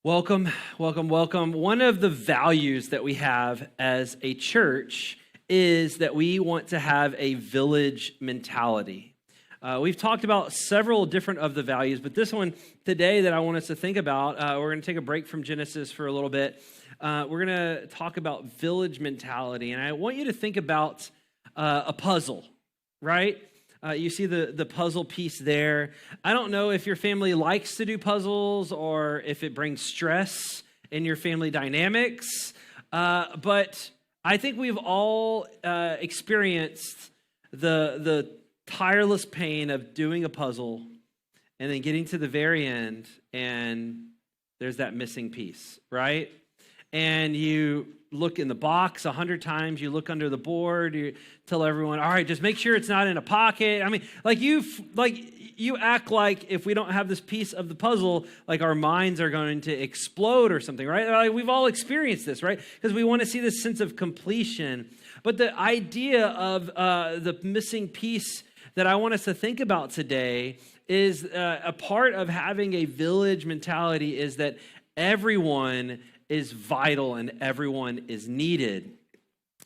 Welcome, welcome, welcome. One of the values that we have as a church is that we want to have a village mentality. We've talked about several different of the values, but this one today that I want us to think about, we're going to take a break from Genesis for a little bit. We're going to talk about village mentality, and I want you to think about a puzzle, right? You see the puzzle piece there. I don't know if your family likes to do puzzles or if it brings stress in your family dynamics, but I think we've all experienced the tireless pain of doing a puzzle and then getting to the very end and there's that missing piece, right? And you look in the box 100 times, you look under the board, you tell everyone, all right, just make sure it's not in a pocket. I mean, you act like if we don't have this piece of the puzzle, like our minds are going to explode or something, right? Like we've all experienced this, right? Because we want to see this sense of completion. But the idea of the missing piece that I want us to think about today is a part of having a village mentality is that everyone is vital and everyone is needed.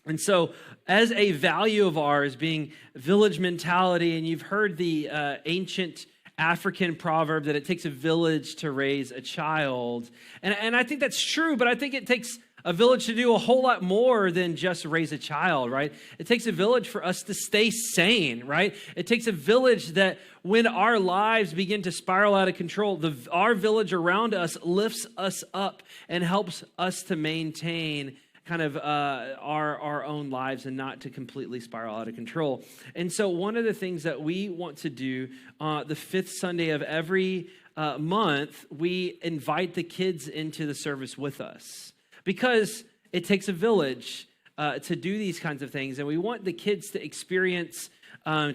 And so as a value of ours being village mentality, and you've heard the ancient African proverb that it takes a village to raise a child. And I think that's true, but I think it takes a village to do a whole lot more than just raise a child, right? It takes a village for us to stay sane, right? It takes a village that when our lives begin to spiral out of control, our village around us lifts us up and helps us to maintain kind of our own lives and not to completely spiral out of control. And so one of the things that we want to do the fifth Sunday of every month, we invite the kids into the service with us. Because it takes a village to do these kinds of things. And we want the kids to experience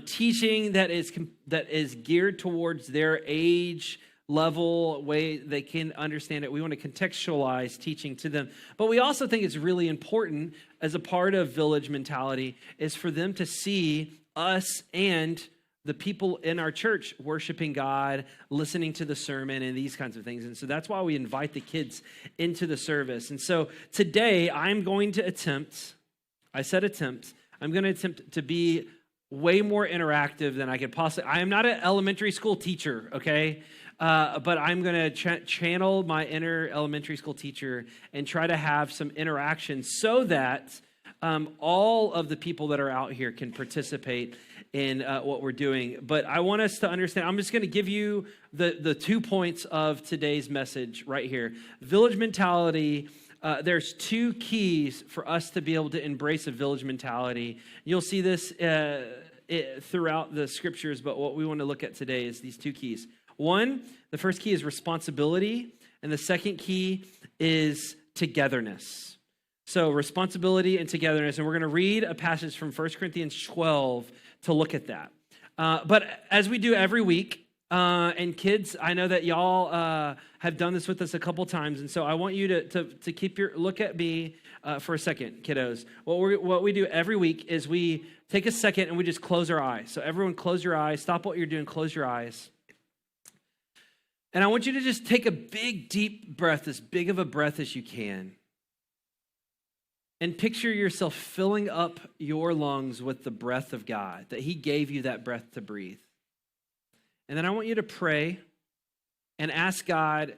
teaching that is geared towards their age level, way they can understand it. We want to contextualize teaching to them. But we also think it's really important as a part of village mentality is for them to see us and the people in our church worshiping God, listening to the sermon, and these kinds of things. And so that's why we invite the kids into the service. And so today I'm going to attempt to be way more interactive than I could possibly. I am not an elementary school teacher, okay? But I'm going to channel my inner elementary school teacher and try to have some interaction so that all of the people that are out here can participate in what we're doing. But I want us to understand, I'm just going to give you the 2 points of today's message right here. Village mentality, there's 2 keys for us to be able to embrace a village mentality. You'll see this throughout the scriptures, but what we want to look at today is these 2 keys. The first key is responsibility, and the second key is togetherness. So responsibility and togetherness, and we're going to read a passage from 1 Corinthians 12 to look at that. But as we do every week, and kids, I know that y'all have done this with us a couple times, and so I want you to keep your look at me for a second, kiddos. What we do every week is we take a second and we just close our eyes. So everyone close your eyes, stop what you're doing, close your eyes. And I want you to just take a big, deep breath, as big of a breath as you can. And picture yourself filling up your lungs with the breath of God, that He gave you that breath to breathe. And then I want you to pray and ask God,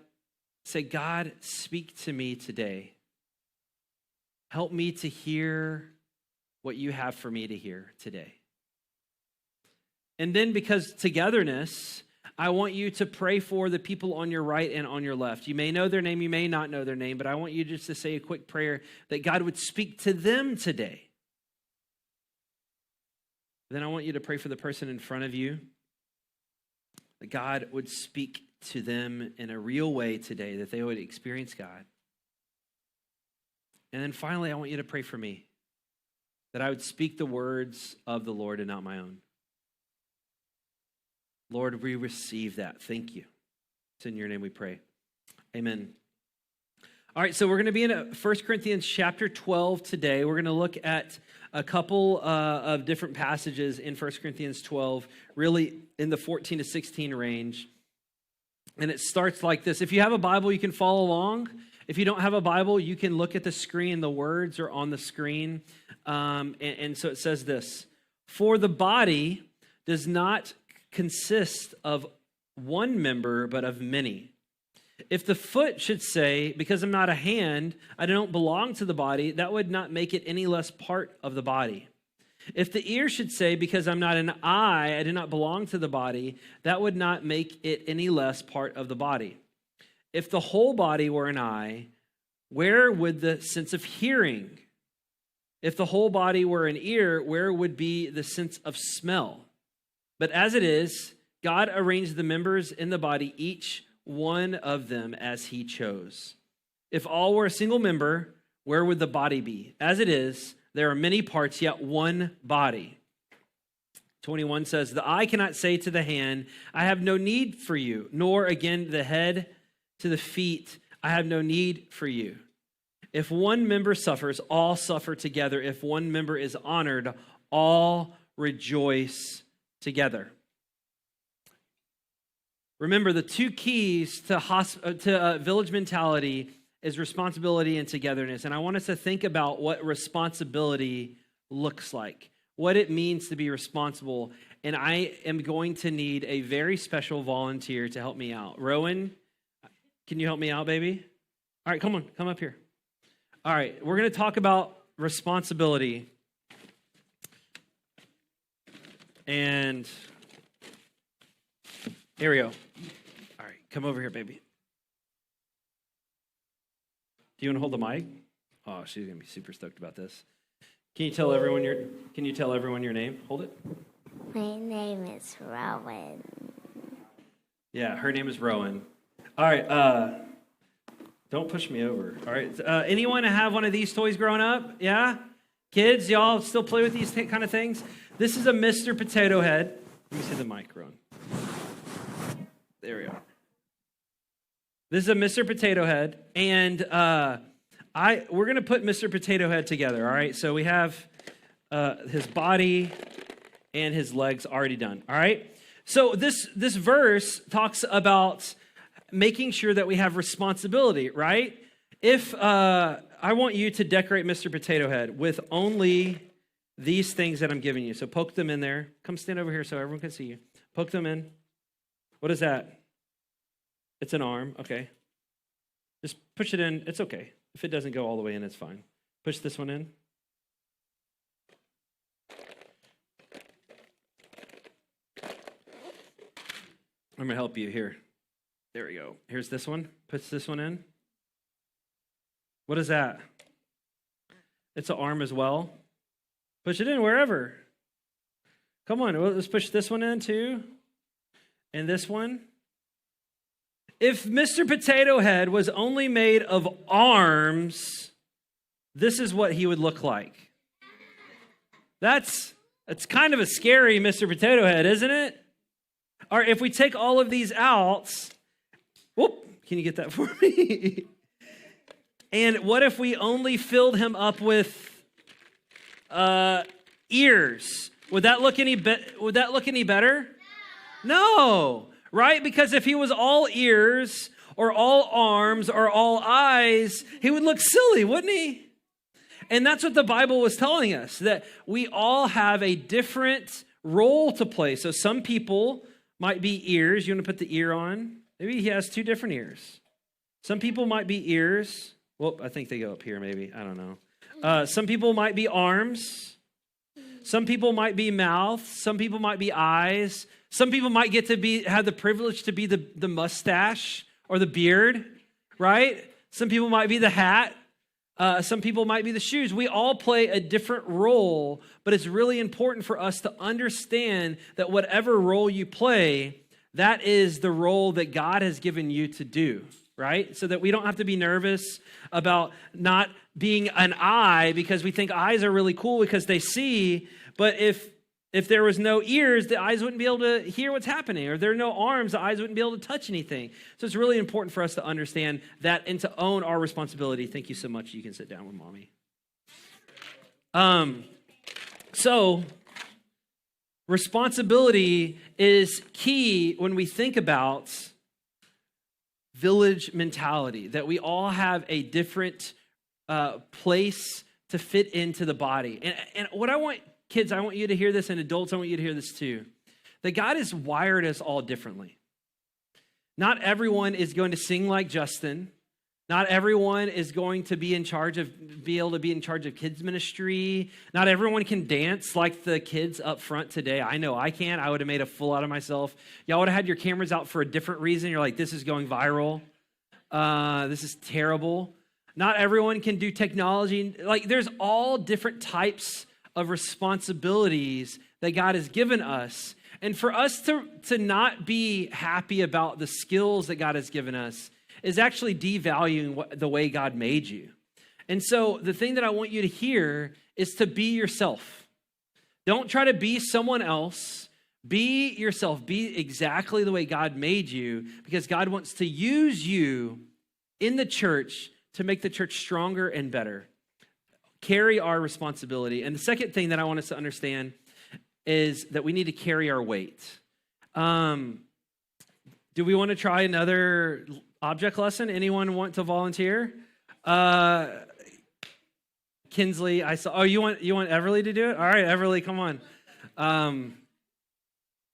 say, God, speak to me today. Help me to hear what you have for me to hear today. And then because togetherness, I want you to pray for the people on your right and on your left. You may know their name, you may not know their name, but I want you just to say a quick prayer that God would speak to them today. Then I want you to pray for the person in front of you, that God would speak to them in a real way today, that they would experience God. And then finally, I want you to pray for me, that I would speak the words of the Lord and not my own. Lord, we receive that. Thank you. It's in your name we pray. Amen. All right, so we're going to be in 1 Corinthians chapter 12 today. We're going to look at a couple of different passages in 1 Corinthians 12, really in the 14 to 16 range. And it starts like this. If you have a Bible, you can follow along. If you don't have a Bible, you can look at the screen. The words are on the screen. And so it says this: for the body does not consist of one member, but of many. If the foot should say, because I'm not a hand, I don't belong to the body, that would not make it any less part of the body. If the ear should say, because I'm not an eye, I do not belong to the body, that would not make it any less part of the body. If the whole body were an eye, where would the sense of hearing? If the whole body were an ear, where would be the sense of smell? But as it is, God arranged the members in the body, each one of them as he chose. If all were a single member, where would the body be? As it is, there are many parts, yet one body. 21 says, the eye cannot say to the hand, I have no need for you, nor again the head to the feet, I have no need for you. If one member suffers, all suffer together. If one member is honored, all rejoice together. Remember, the two keys to village mentality is responsibility and togetherness. And I want us to think about what responsibility looks like, what it means to be responsible. And I am going to need a very special volunteer to help me out. Rowan, can you help me out, baby? All right, come on, come up here. All right, we're going to talk about responsibility. And here we go. All right, come over here, baby. Do you want to hold the mic? Oh, she's going to be super stoked about this. Can you tell everyone your name? Hold it. My name is Rowan. Yeah, her name is Rowan. All right, don't push me over. All right, anyone have one of these toys growing up? Yeah? Kids, y'all still play with these kind of things? This is a Mr. Potato Head. Let me see the mic, Rowan. There we go. This is a Mr. Potato Head, and we're going to put Mr. Potato Head together, all right? So we have his body and his legs already done, all right? So this verse talks about making sure that we have responsibility, right? If I want you to decorate Mr. Potato Head with only these things that I'm giving you. So poke them in there. Come stand over here so everyone can see you. Poke them in. What is that? It's an arm. Okay. Just push it in. It's okay. If it doesn't go all the way in, it's fine. Push this one in. I'm going to help you here. There we go. Here's this one. Push this one in. What is that? It's an arm as well. Push it in wherever. Come on, let's push this one in too. And this one. If Mr. Potato Head was only made of arms, this is what he would look like. That's kind of a scary Mr. Potato Head, isn't it? Or if we take all of these out, whoop, can you get that for me? And what if we only filled him up with ears? Would that look any better? No, right? Because if he was all ears or all arms or all eyes, he would look silly, wouldn't he? And that's what the Bible was telling us, that we all have a different role to play. So some people might be ears. You want to put the ear on? Maybe he has two different ears. Some people might be ears. Well, I think they go up here maybe. I don't know. Some people might be arms. Some people might be mouth. Some people might be eyes. Some people might get to have the privilege to be the mustache or the beard, right? Some people might be the hat. Some people might be the shoes. We all play a different role, but it's really important for us to understand that whatever role you play, that is the role that God has given you to do, right? So that we don't have to be nervous about not being an eye because we think eyes are really cool because they see, but if there was no ears, the eyes wouldn't be able to hear what's happening, or if there are no arms, the eyes wouldn't be able to touch anything. So it's really important for us to understand that and to own our responsibility. Thank you so much. You can sit down with mommy. So responsibility is key when we think about village mentality, that we all have a different place to fit into the body. And what I want, kids, I want you to hear this, and adults, I want you to hear this too, that God has wired us all differently. Not everyone is going to sing like Justin. Not everyone is going to be able to be in charge of kids ministry. Not everyone can dance like the kids up front today. I know I can't. I would have made a fool out of myself. Y'all would have had your cameras out for a different reason. You're like, this is going viral. This is terrible. Not everyone can do technology. Like, there's all different types of responsibilities that God has given us. And for us to not be happy about the skills that God has given us is actually devaluing the way God made you. And so the thing that I want you to hear is to be yourself. Don't try to be someone else. Be yourself. Be exactly the way God made you, because God wants to use you in the church to make the church stronger and better. Carry our responsibility. And the second thing that I want us to understand is that we need to carry our weight. Do we want to try another object lesson? Anyone want to volunteer? Kinsley, I saw. Oh, you want Everly to do it? All right, Everly, come on.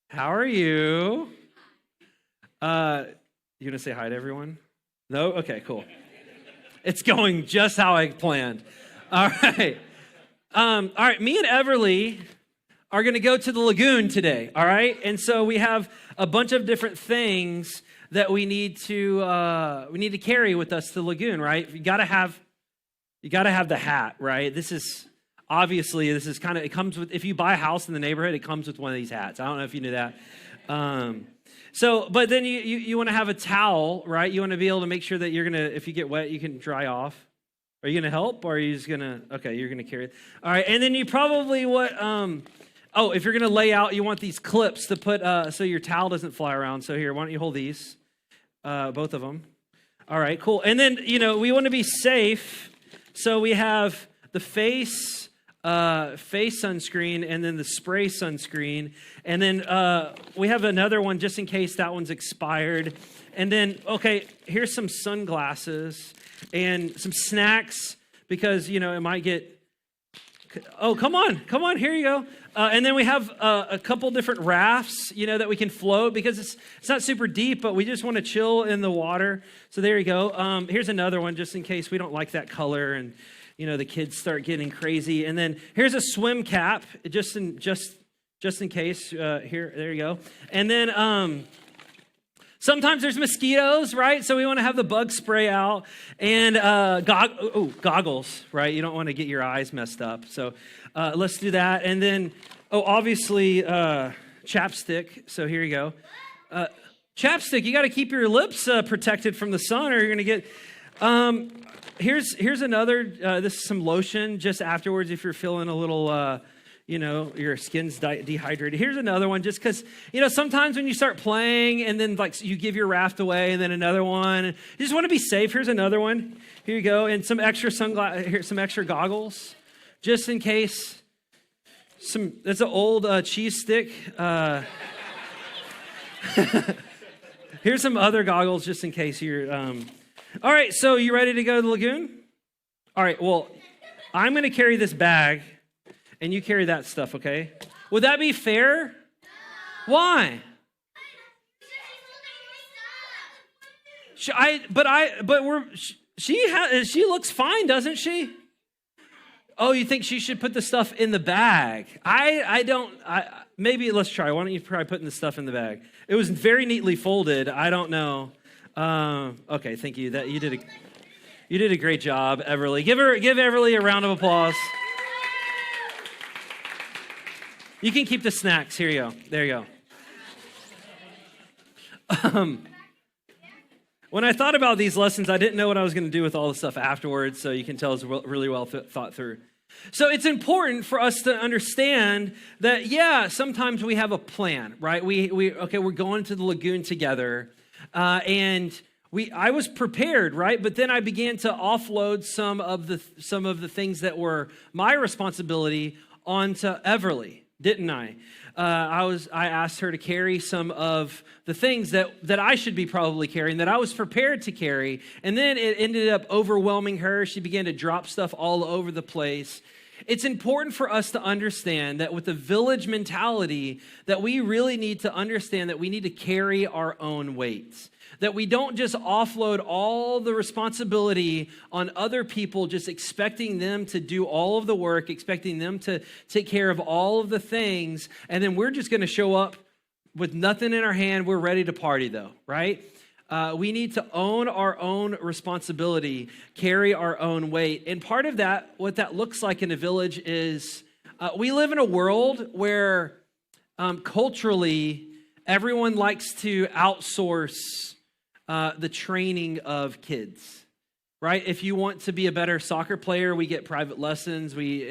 How are you? You gonna say hi to everyone? No? Okay, cool. It's going just how I planned. All right. All right, me and Everly are going to go to the lagoon today, all right? And so we have a bunch of different things that we need to carry with us to the lagoon, right? You got to have the hat, right? This is kind of, it comes with, if you buy a house in the neighborhood, it comes with one of these hats. I don't know if you knew that. But then you want to have a towel, right? You want to be able to make sure that you're going to, if you get wet, you can dry off. Are you going to help, or are you just going to, okay, you're going to carry it. All right, and then you probably if you're going to lay out, you want these clips to put, so your towel doesn't fly around. So here, why don't you hold these, both of them. All right, cool. And then, we want to be safe. So we have the face sunscreen, and then the spray sunscreen. And then we have another one just in case that one's expired. And then, okay, here's some sunglasses and some snacks because, it might get, oh, come on, here you go. And then we have a couple different rafts, that we can float because it's not super deep, but we just want to chill in the water. So there you go. Here's another one just in case we don't like that color and, the kids start getting crazy. And then here's a swim cap just in case. Here, there you go. And then sometimes there's mosquitoes, right? So we want to have the bug spray out and goggles, right? You don't want to get your eyes messed up. So let's do that. And then, obviously, chapstick. So here you go. Chapstick, you got to keep your lips protected from the sun or you're going to get... Here's another, this is some lotion just afterwards if you're feeling a little... your skin's dehydrated. Here's another one just because, sometimes when you start playing and then you give your raft away and then another one, you just want to be safe. Here's another one. Here you go. And some extra here's some extra goggles just in case. That's an old cheese stick. Here's some other goggles just in case you're, all right. So you ready to go to the lagoon? All right. Well, I'm going to carry this bag. And you carry that stuff, okay? Would that be fair? No. Why? She looks fine, doesn't she? Oh, you think she should put the stuff in the bag? Maybe let's try. Why don't you try putting the stuff in the bag? It was very neatly folded. I don't know. Okay, thank you. You did a great job, Everly. Give Everly a round of applause. You can keep the snacks. Here you go. There you go. When I thought about these lessons, I didn't know what I was going to do with all the stuff afterwards, so you can tell it's really well thought through. So it's important for us to understand that, sometimes we have a plan, right? We're going to the lagoon together, and I was prepared, right? But then I began to offload some of the things that were my responsibility onto Everly. didn't I? I asked her to carry some of the things that I should be probably carrying, that I was prepared to carry, and then it ended up overwhelming her. She began to drop stuff all over the place. It's important for us to understand that with the village mentality, that we really need to understand that we need to carry our own weight. That we don't just offload all the responsibility on other people, just expecting them to do all of the work, expecting them to take care of all of the things, and then we're just going to show up with nothing in our hand. We're ready to party though, right? We need to own our own responsibility, carry our own weight. And part of that, what that looks like in a village is we live in a world where culturally everyone likes to outsource the training of kids, right? If you want to be a better soccer player, we get private lessons. We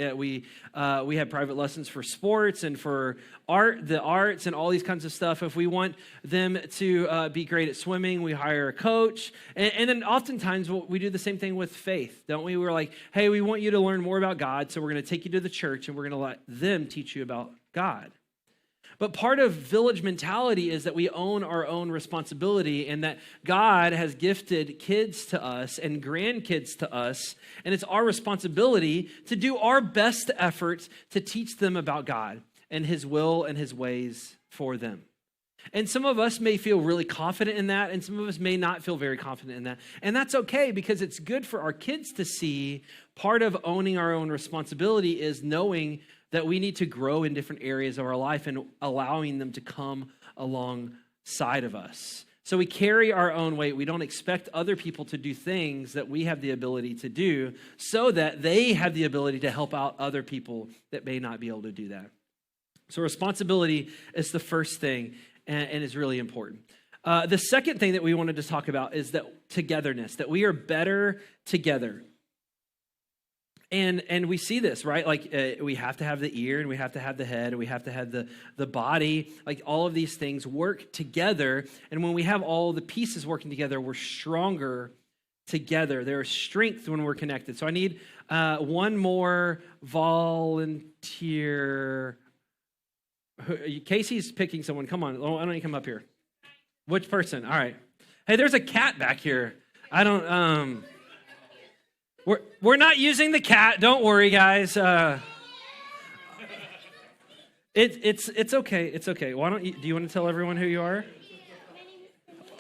have private lessons for sports and for the arts and all these kinds of stuff. If we want them to be great at swimming, we hire a coach. And then oftentimes we do the same thing with faith, don't we? We're like, hey, we want you to learn more about God, so we're going to take you to the church and we're going to let them teach you about God. But part of village mentality is that we own our own responsibility and that God has gifted kids to us and grandkids to us, and it's our responsibility to do our best efforts to teach them about God and his will and his ways for them. And some of us may feel really confident in that, and some of us may not feel very confident in that. And that's okay, because it's good for our kids to see part of owning our own responsibility is knowing that we need to grow in different areas of our life and allowing them to come alongside of us. So we carry our own weight. We don't expect other people to do things that we have the ability to do so that they have the ability to help out other people that may not be able to do that. So responsibility is the first thing and is really important. The second thing that we wanted to talk about is that togetherness, that we are better together. And we see this, right? Like we have to have the ear, and we have to have the head, and we have to have the body. Like all of these things work together. And when we have all the pieces working together, we're stronger together. There is strength when we're connected. So I need one more volunteer. Casey's picking someone. Come on. Why don't you come up here? Which person? All right. Hey, there's a cat back here. I don't... We're not using the cat. Don't worry, guys. It's okay. It's okay. Why don't you? Do you want to tell everyone who you are?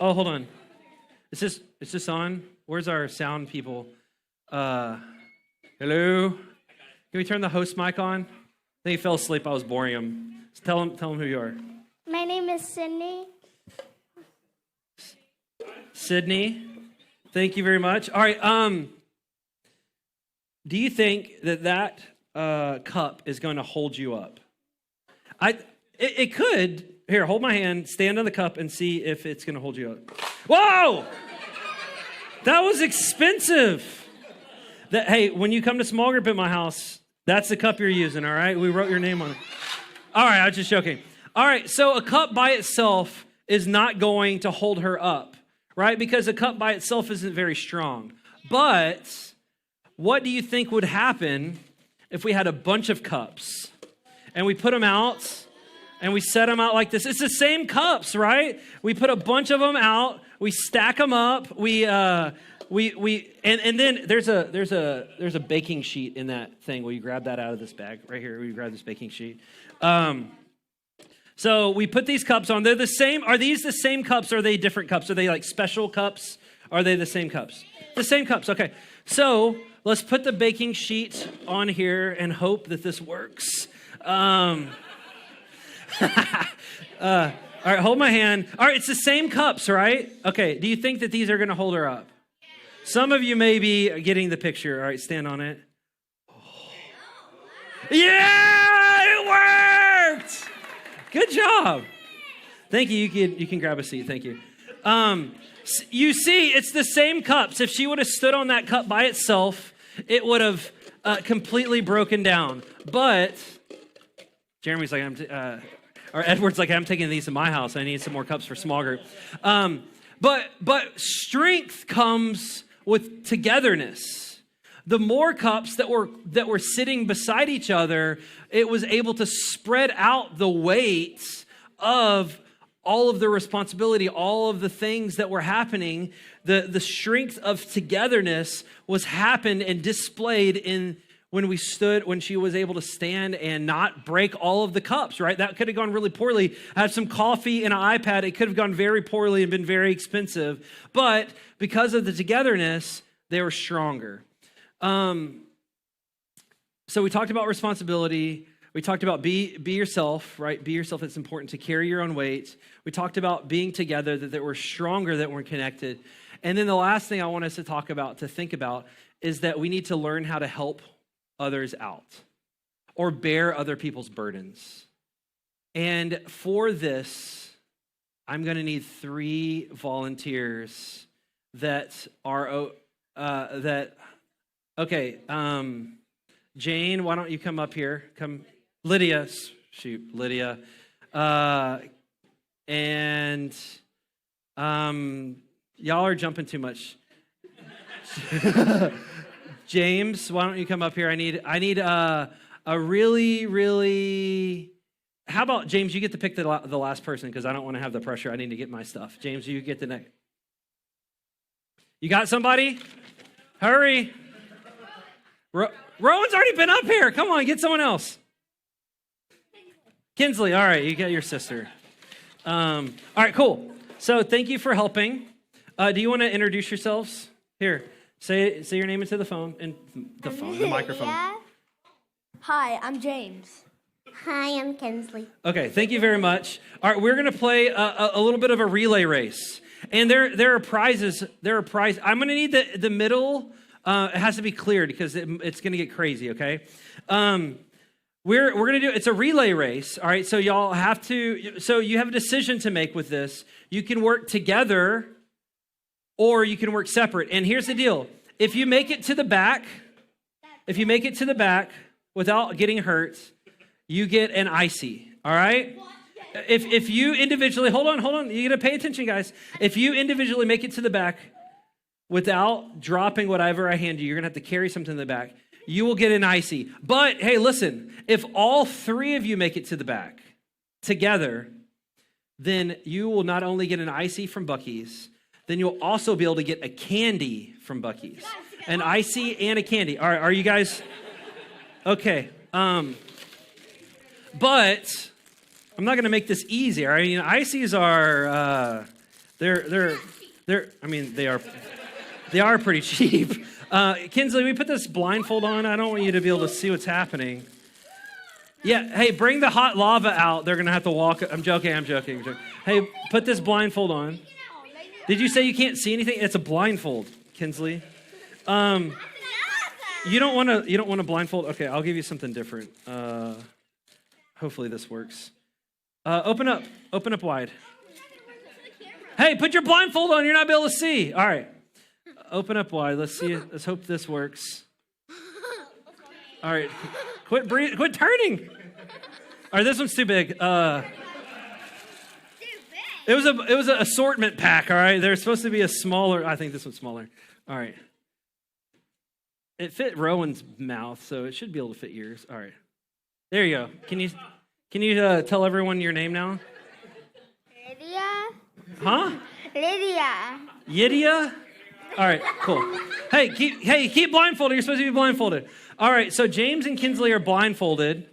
Oh, hold on. Is this on? Where's our sound people? Hello. Can we turn the host mic on? I think he fell asleep. I was boring him. Just tell him who you are. My name is Sydney. Sydney. Thank you very much. All right. Do you think that cup is going to hold you up? It could. Here, hold my hand, stand on the cup, and see if it's going to hold you up. Whoa! That was expensive. Hey, when you come to small group at my house, that's the cup you're using, all right? We wrote your name on it. All right, I was just joking. All right, so a cup by itself is not going to hold her up, right? Because a cup by itself isn't very strong. But what do you think would happen if we had a bunch of cups and we put them out and we set them out like this? It's the same cups, right? We put a bunch of them out, we stack them up, and then there's a baking sheet in that thing. Will you grab that out of this bag right here? Will you grab this baking sheet? So we put these cups on. They're the same. Are these the same cups? Or are they different cups? Are they like special cups? Are they the same cups? The same cups. Okay. So let's put the baking sheet on here and hope that this works. All right, hold my hand. All right, it's the same cups, right? Okay, do you think that these are going to hold her up? Some of you may be getting the picture. All right, stand on it. Yeah, it worked! Good job. Thank you. You can grab a seat. Thank you. You see, it's the same cups. If she would have stood on that cup by itself, it would have completely broken down. But Jeremy's like, or Edward's like, I'm taking these to my house. I need some more cups for small group. But strength comes with togetherness. the more cups that were sitting beside each other, it was able to spread out the weight of all of the responsibility, all of the things that were happening. The strength of togetherness was happened and displayed in when she was able to stand and not break all of the cups, right? That could have gone really poorly. I had some coffee and an iPad. It could have gone very poorly and been very expensive. But because of the togetherness, they were stronger. So we talked about responsibility. We talked about be yourself, right? Be yourself. It's important to carry your own weight. We talked about being together, that we're stronger, that we're connected. And then the last thing I want us to think about, is that we need to learn how to help others out or bear other people's burdens. And for this, I'm going to need 3 volunteers that are, Jane, why don't you come up here? Come, Lydia, Lydia. Y'all are jumping too much. James, why don't you come up here? I need a really, really. How about James? You get to pick the last person because I don't want to have the pressure. I need to get my stuff. James, you get the next. You got somebody? Hurry! Rowan's already been up here. Come on, get someone else. Kinsley, all right, you got your sister. All right, cool. So thank you for helping. Do you want to introduce yourselves? Here. Say your name into the phone, the microphone. Yeah. Hi, I'm James. Hi, I'm Kinsley. Okay, thank you very much. All right, we're going to play a little bit of a relay race. And there are prizes. I'm going to need the middle. It has to be cleared because it's going to get crazy, okay? We're going to do, it's a relay race, all right? So you have a decision to make with this. You can work together or you can work separate. And here's the deal. If you make it to the back without getting hurt, you get an icy, all right? If you individually, hold on, you got to pay attention, guys. If you individually make it to the back without dropping whatever I hand you, you're going to have to carry something in the back. You will get an icy. But hey, listen, if all 3 of you make it to the back together, then you will not only get an icy from Buc-ee's, then you'll also be able to get a candy from Buc-ee's. An icy and a candy. All right, are you guys okay? But I'm not going to make this easy. I mean, ices are they are pretty cheap. Kinsley, we put this blindfold on. I don't want you to be able to see what's happening. Yeah, hey, bring the hot lava out. They're going to have to walk. I'm joking. Hey, put this blindfold on. Did you say you can't see anything? It's a blindfold, Kinsley. You don't want to blindfold? Okay, I'll give you something different. Hopefully this works. Open up wide. Hey, put your blindfold on. You're not able to see. All right. Open up wide. Let's see. Let's hope this works. All right. Quit turning. All right, this one's too big. It was an assortment pack, all right? There's supposed to be a smaller. I think this one's smaller. All right. It fit Rowan's mouth, so it should be able to fit yours. All right. There you go. Can you tell everyone your name now? Lydia. Huh? Lydia. Yidia? All right, cool. Hey, keep blindfolded. You're supposed to be blindfolded. All right, so James and Kinsley are blindfolded,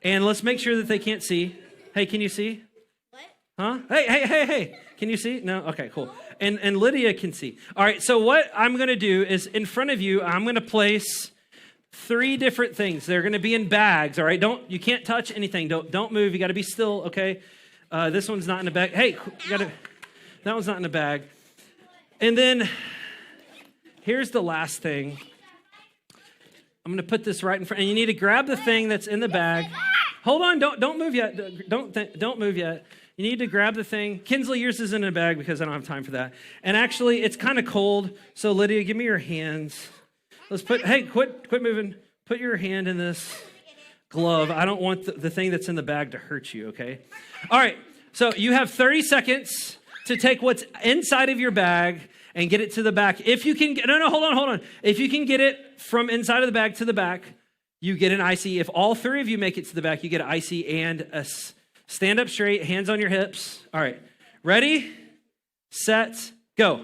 and let's make sure that they can't see. Hey, can you see? What? Huh? Hey. Can you see? No? Okay, cool. And Lydia can see. All right, so what I'm going to do is in front of you, I'm going to place 3 different things. They're going to be in bags, all right? You can't touch anything. Don't move. You got to be still, okay? This one's not in a bag. Hey, that one's not in a bag. And then here's the last thing. I'm going to put this right in front. And you need to grab the thing that's in the bag. Hold on. Don't move yet. Don't move yet. You need to grab the thing. Kinsley, yours is in a bag because I don't have time for that. And actually, it's kind of cold. So Lydia, give me your hands. Quit moving. Put your hand in this glove. I don't want the thing that's in the bag to hurt you, okay? All right. So you have 30 seconds to take what's inside of your bag and get it to the back. If you can, hold on. If you can get it from inside of the bag to the back, you get an icy. If all three of you make it to the back, you get an icy and a stand up straight, hands on your hips. All right, ready, set, go.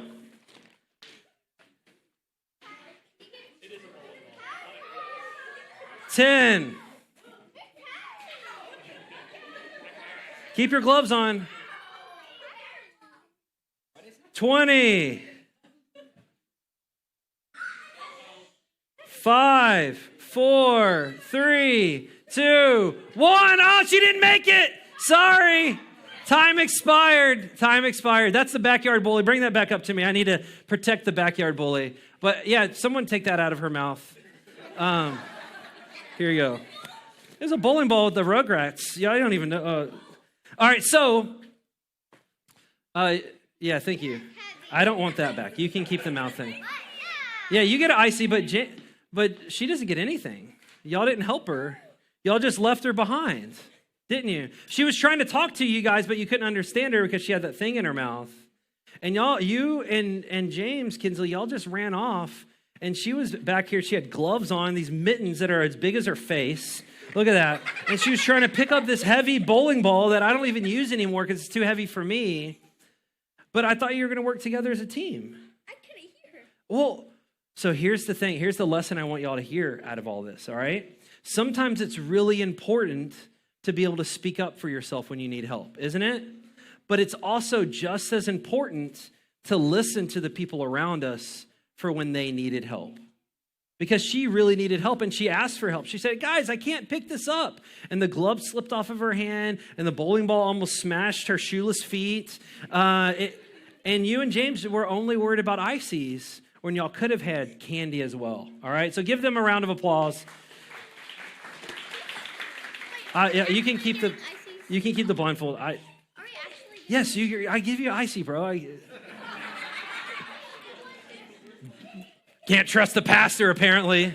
Ten. Keep your gloves on. 20. 5, 4, 3, 2, 1. Oh, she didn't make it. Sorry. Time expired. That's the backyard bully. Bring that back up to me. I need to protect the backyard bully. But yeah, someone take that out of her mouth. Here you go. There's a bowling ball with the Rugrats. Yeah, I don't even know. All right, so, yeah, thank you. I don't want that back. You can keep the mouth thing. Yeah, you get an icy, but she doesn't get anything. Y'all didn't help her. Y'all just left her behind, didn't you? She was trying to talk to you guys, but you couldn't understand her because she had that thing in her mouth. And you and James Kinsley, y'all just ran off. And she was back here. She had gloves on, these mittens that are as big as her face. Look at that. And she was trying to pick up this heavy bowling ball that I don't even use anymore because it's too heavy for me. But I thought you were going to work together as a team. I couldn't hear her. Well, so here's the thing. Here's the lesson I want y'all to hear out of all this, all right? Sometimes it's really important to be able to speak up for yourself when you need help, isn't it? But it's also just as important to listen to the people around us for when they needed help. Because she really needed help and she asked for help. She said, guys, I can't pick this up. And the glove slipped off of her hand and the bowling ball almost smashed her shoeless feet. And you and James were only worried about ices when y'all could have had candy as well. All right, so give them a round of applause. Yeah, you can keep the blindfold. Yes, I give you an icy, bro. Can't trust the pastor, apparently.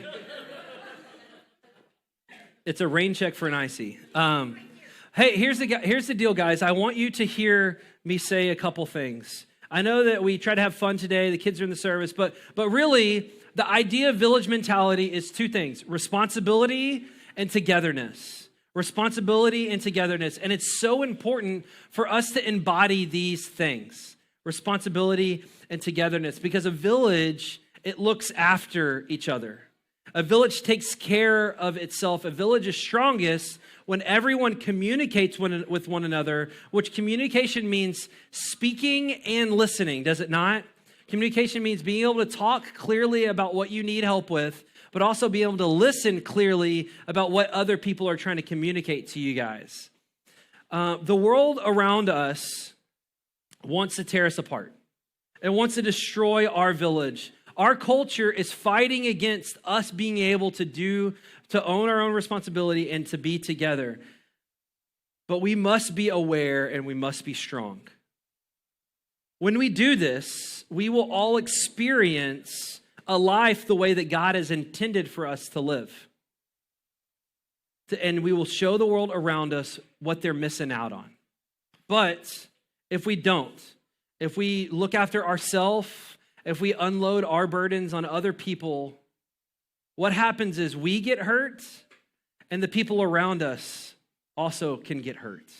It's a rain check for an icy. Hey, here's the deal, guys. I want you to hear me say a couple things. I know that we try to have fun today. The kids are in the service, but really, the idea of village mentality is two things: responsibility and togetherness. Responsibility and togetherness. And it's so important for us to embody these things: responsibility and togetherness, because a village, it looks after each other. A village takes care of itself. A village is strongest when everyone communicates with one another, which communication means speaking and listening, does it not? Communication means being able to talk clearly about what you need help with, but also be able to listen clearly about what other people are trying to communicate to you guys. The world around us wants to tear us apart. It wants to destroy our village. Our culture is fighting against us being able to own our own responsibility and to be together. But we must be aware and we must be strong. When we do this, we will all experience a life the way that God has intended for us to live. And we will show the world around us what they're missing out on. But if we don't, if we look after ourselves, if we unload our burdens on other people, what happens is we get hurt and the people around us also can get hurt.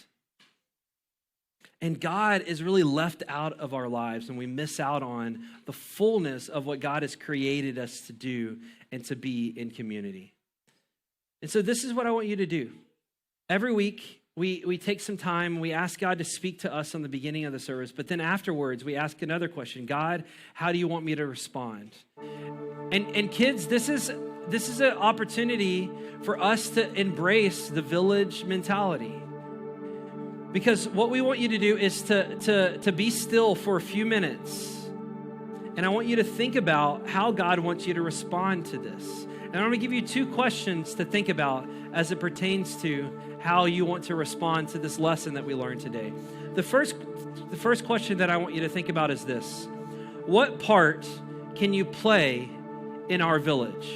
And God is really left out of our lives and we miss out on the fullness of what God has created us to do and to be in community. And so this is what I want you to do. Every week, we take some time, we ask God to speak to us on the beginning of the service, but then afterwards, we ask another question: God, how do you want me to respond? And kids, this is an opportunity for us to embrace the village mentality. Because what we want you to do is to be still for a few minutes. And I want you to think about how God wants you to respond to this. And I'm going to give you two questions to think about as it pertains to how you want to respond to this lesson that we learned today. The first question that I want you to think about is this: what part can you play in our village?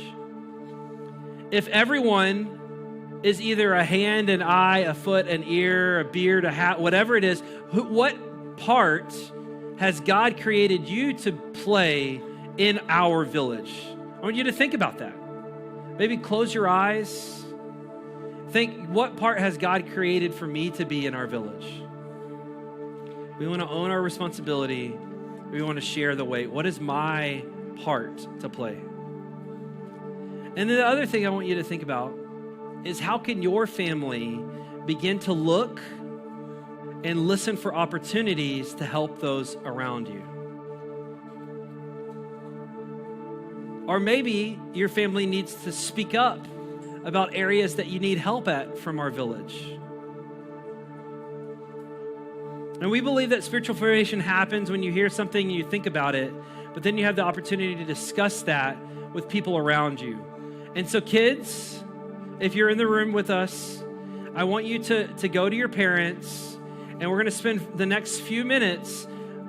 If everyone is either a hand, an eye, a foot, an ear, a beard, a hat, whatever it is, what part has God created you to play in our village? I want you to think about that. Maybe close your eyes. Think, what part has God created for me to be in our village? We want to own our responsibility. We want to share the weight. What is my part to play? And then the other thing I want you to think about is, how can your family begin to look and listen for opportunities to help those around you? Or maybe your family needs to speak up about areas that you need help at from our village. And we believe that spiritual formation happens when you hear something and you think about it, but then you have the opportunity to discuss that with people around you. And so kids, if you're in the room with us, I want you to go to your parents, and we're going to spend the next few minutes.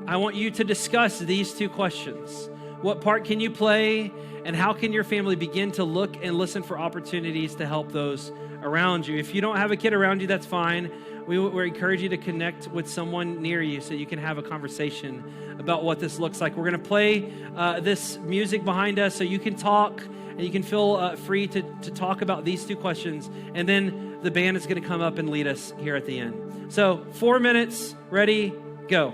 I want you to discuss these two questions. What part can you play, and how can your family begin to look and listen for opportunities to help those around you? If you don't have a kid around you, that's fine. We encourage you to connect with someone near you so you can have a conversation about what this looks like. We're going to play this music behind us so you can talk, and you can feel free to talk about these two questions. And then the band is going to come up and lead us here at the end. So 4 minutes, ready, go.